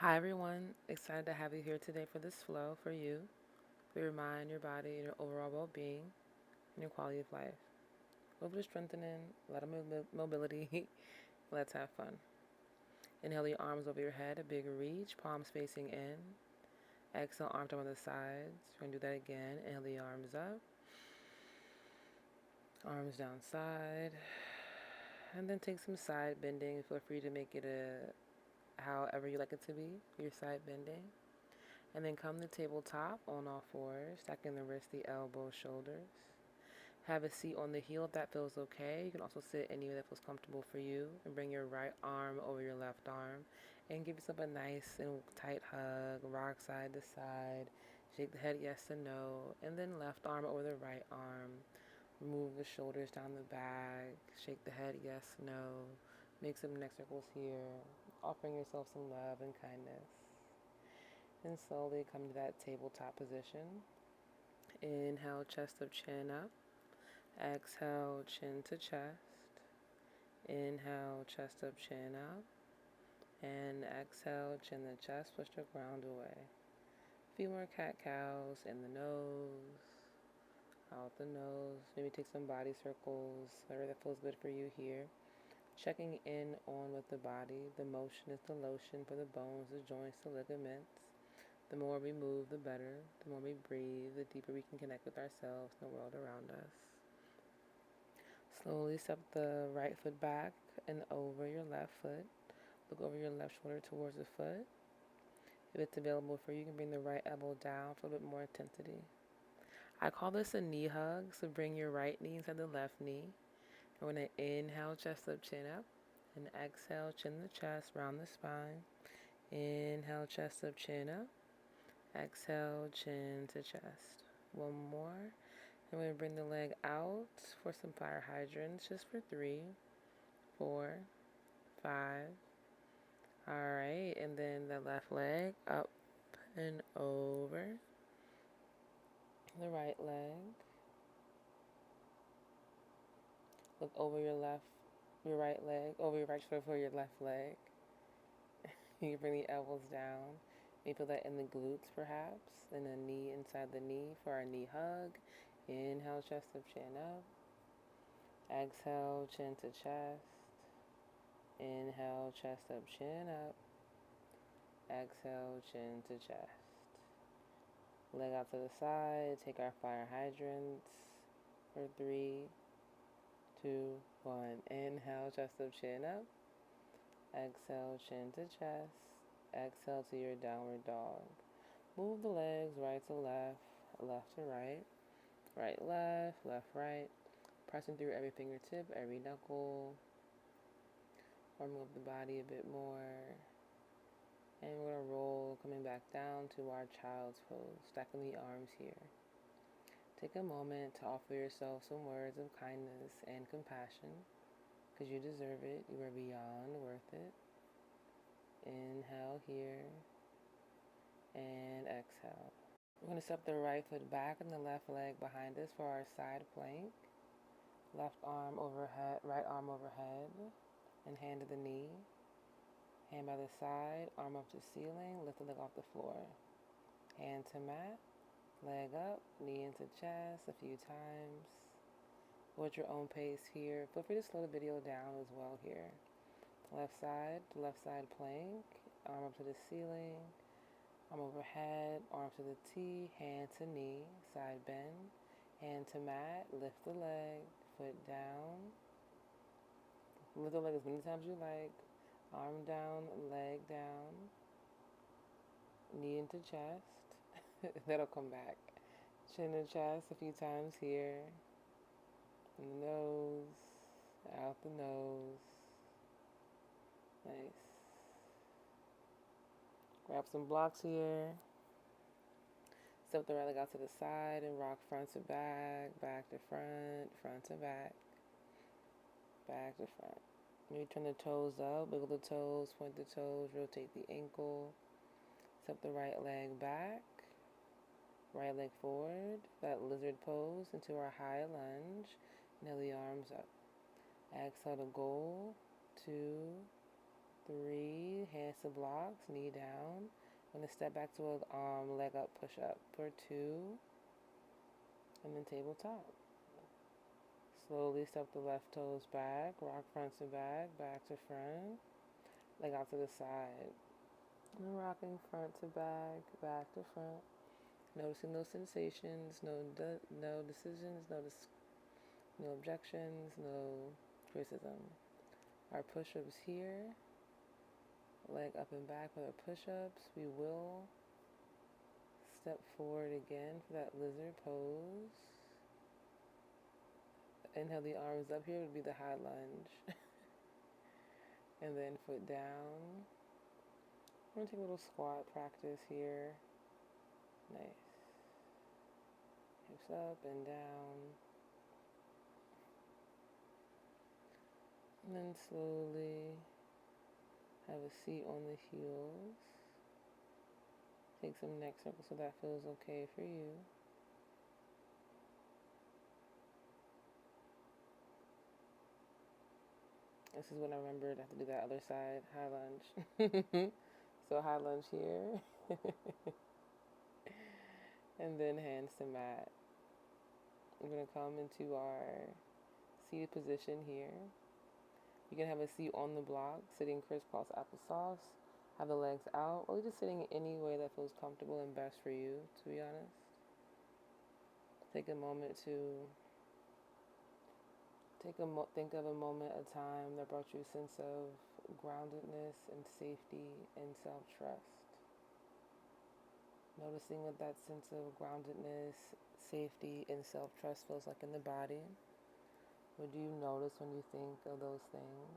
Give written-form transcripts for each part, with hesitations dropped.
Hi everyone, excited to have you here today for this flow for you, for your mind, your body, and your overall well-being and your quality of life. A little bit of strengthening, a lot of mobility. Let's have fun. Inhale your arms over your head, a big reach, palms facing in. Exhale, arms down on the sides. We're going to do that again. Inhale the arms up, arms down side. And then take some side bending. Feel free to make it however you like it to be, your side bending. And then come to tabletop on all fours, stacking the wrists, the elbows, shoulders. Have a seat on the heel if that feels okay. You can also sit anywhere that feels comfortable for you. And bring your right arm over your left arm. And give yourself a nice and tight hug. Rock side to side. Shake the head yes and no. And then left arm over the right arm. Move the shoulders down the back. Shake the head yes, no. Make some neck circles here. Offering yourself some love and kindness. And slowly come to that tabletop position. Inhale, chest up, chin up. Exhale, chin to chest. Inhale, chest up, chin up. And exhale, chin to chest, push the ground away. A few more cat cows in the nose, out the nose. Maybe take some body circles, whatever that feels good for you here. Checking in on with the body. The motion is the lotion for the bones, the joints, the ligaments. The more we move, the better. The more we breathe, the deeper we can connect with ourselves and the world around us. Slowly step the right foot back and over your left foot. Look over your left shoulder towards the foot. If it's available for you, you can bring the right elbow down for a bit more intensity. I call this a knee hug, so bring your right knee inside the left knee. We're going to inhale, chest up, chin up. And exhale, chin the chest, round the spine. Inhale, chest up, chin up. Exhale, chin to chest. One more. And we're going to bring the leg out for some fire hydrants, just for 3, 4, 5. All right, and then the left leg up and over. The right leg. Look over your right leg, over your right shoulder for your left leg. You can bring the elbows down. You feel that in the glutes perhaps, and the knee inside the knee for our knee hug. Inhale, chest up, chin up. Exhale, chin to chest. Inhale, chest up, chin up. Exhale, chin to chest. Leg out to the side. Take our fire hydrants for 3, 2, 1. Inhale, chest up, chin up. Exhale, chin to chest. Exhale to your downward dog. Move the legs right to left, left to right, right, left, right. Pressing through every fingertip, every knuckle. Warming up the body a bit more. And we're going to roll, coming back down to our child's pose, stacking the arms here. Take a moment to offer yourself some words of kindness and compassion, because you deserve it. You are beyond worth it. Inhale here, and exhale. We're going to step the right foot back and the left leg behind us for our side plank. Left arm overhead, right arm overhead, and hand to the knee. Hand by the side, arm up to ceiling, lift the leg off the floor. Hand to mat, leg up, knee into chest a few times. Go at your own pace here. Feel free to slow the video down as well here. Left side plank, arm up to the ceiling, arm overhead, arm to the T, hand to knee, side bend, hand to mat, lift the leg, foot down. Lift the leg as many times as you like. Arm down, leg down, knee into chest. That'll come back. Chin to chest a few times here. In the nose, out the nose. Nice. Grab some blocks here. Step the right leg out to the side and rock front to back, back to front, front to back, back to front. Maybe turn the toes up, wiggle the toes, point the toes, rotate the ankle. Step the right leg back, right leg forward, that lizard pose into our high lunge. Inhale the arms up. Exhale to goal, 2, 3, hands to blocks, knee down. I'm going to step back to a leg up push up for 2, and then tabletop. Slowly step the left toes back, rock front to back, back to front, leg out to the side. And rocking front to back, back to front. Noticing those sensations, no decisions, no objections, no criticism. Our push-ups here, leg up and back with our push-ups. We will step forward again for that lizard pose. Inhale the arms up here would be the high lunge. And then foot down. We're going to take a little squat practice here. Nice. Hips up and down. And then slowly have a seat on the heels. Take some neck circles so that feels okay for you. This is when I remembered I have to do that other side, high lunge. So high lunge here. And then hands to mat. We're going to come into our seated position here. You can have a seat on the block, sitting crisscross applesauce. Have the legs out, or just sitting any way that feels comfortable and best for you, to be honest. Take a moment to think of a moment, a time that brought you a sense of groundedness and safety and self-trust. Noticing what that sense of groundedness, safety, and self-trust feels like in the body. What do you notice when you think of those things?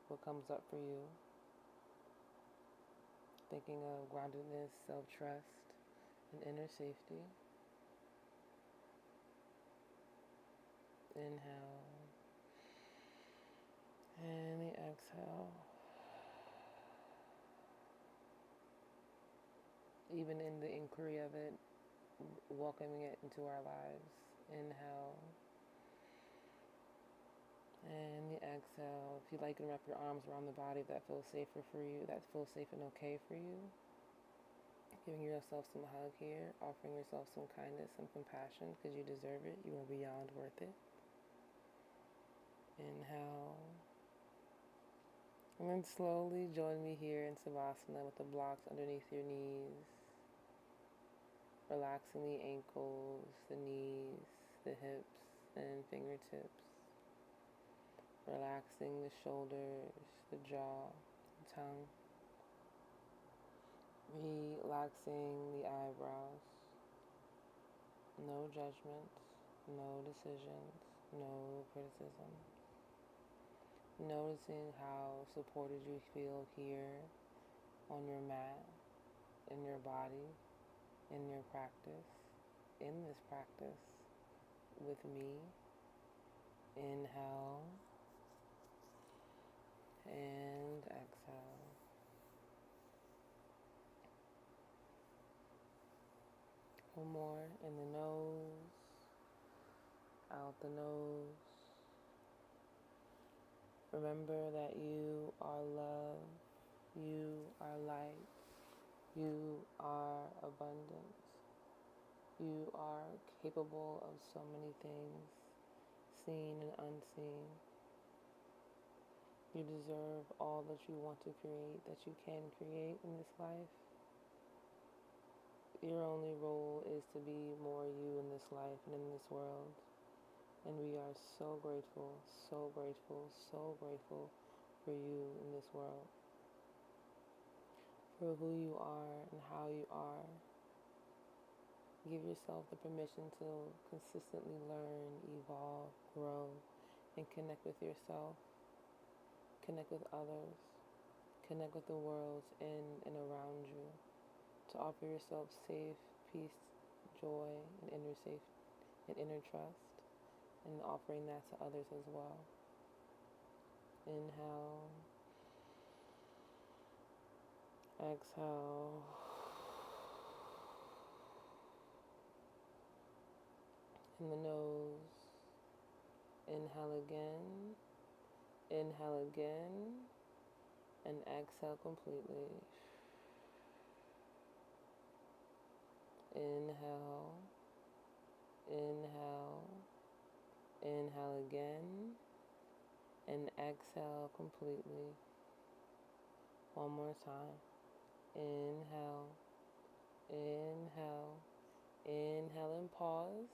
What comes up for you? Thinking of groundedness, self-trust, and inner safety. Inhale. And the exhale. Even in the inquiry of it, welcoming it into our lives. Inhale. And the exhale. If you like, you can wrap your arms around the body if that feels safer for you, that feels safe and okay for you. Giving yourself some hug here, offering yourself some kindness, some compassion, because you deserve it. You are beyond worth it. Inhale. And then slowly join me here in Savasana with the blocks underneath your knees. Relaxing the ankles, the knees, the hips, and fingertips. Relaxing the shoulders, the jaw, the tongue. Relaxing the eyebrows. No judgments, no decisions, no criticism. Noticing how supported you feel here on your mat, in your body, in your practice, in this practice with me. Inhale and exhale. One more in the nose, out the nose. Remember that you are love, you are light, you are abundance, you are capable of so many things, seen and unseen. You deserve all that you want to create, that you can create in this life. Your only role is to be more you in this life and in this world. And we are so grateful, so grateful, so grateful for you in this world. For who you are and how you are. Give yourself the permission to consistently learn, evolve, grow, and connect with yourself. Connect with others. Connect with the worlds in and around you. To offer yourself safe, peace, joy, and inner trust. And offering that to others as well. Inhale. Exhale. In the nose. Inhale again. Inhale again. and exhale completely. Inhale, inhale, inhale again, and exhale completely. One more time. Inhale, inhale, inhale and pause.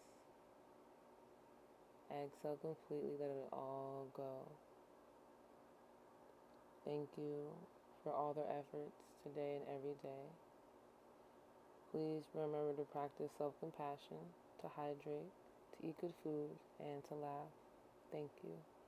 Exhale completely, let it all go. Thank you for all their efforts today and every day. Please remember to practice self-compassion, to hydrate, to eat good food, and to laugh. Thank you.